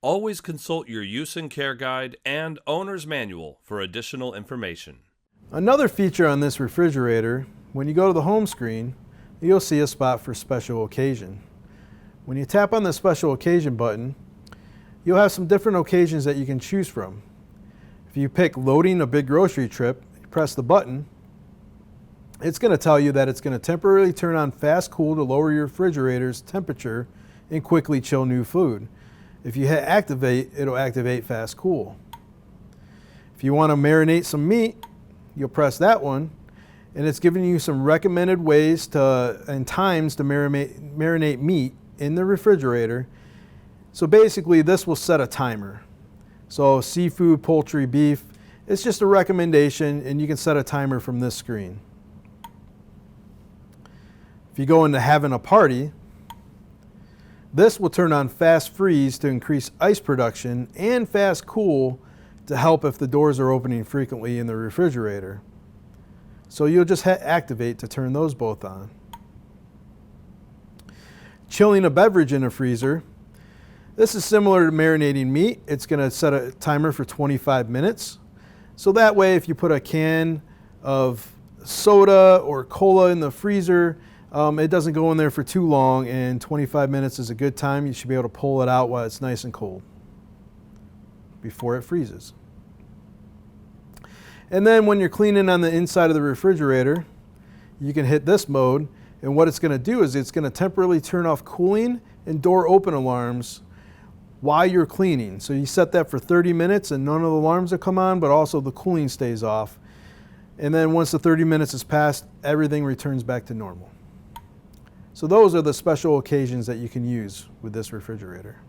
Always consult your use and care guide and owner's manual for additional information. Another feature on this refrigerator, when you go to the home screen, you'll see a spot for special occasion. When you tap on the special occasion button, you'll have some different occasions that you can choose from. If you pick loading a big grocery trip, you press the button, it's going to tell you that it's going to temporarily turn on fast cool to lower your refrigerator's temperature and quickly chill new food. If you hit activate, it'll activate fast cool. If you want to marinate some meat, you'll press that one, and it's giving you some recommended ways and times to marinate meat in the refrigerator. So basically this will set a timer. So seafood, poultry, beef, it's just a recommendation, and you can set a timer from this screen. If you go into having a party, this will turn on fast freeze to increase ice production and fast cool to help if the doors are opening frequently in the refrigerator. So you'll just hit activate to turn those both on. Chilling a beverage in a freezer. This is similar to marinating meat. It's going to set a timer for 25 minutes. So that way if you put a can of soda or cola in the freezer, it doesn't go in there for too long, and 25 minutes is a good time. You should be able to pull it out while it's nice and cold before it freezes. And then when you're cleaning on the inside of the refrigerator, you can hit this mode, and what it's going to do is it's going to temporarily turn off cooling and door open alarms while you're cleaning. So you set that for 30 minutes and none of the alarms will come on, but also the cooling stays off. And then once the 30 minutes is passed, everything returns back to normal. So those are the special occasions that you can use with this refrigerator.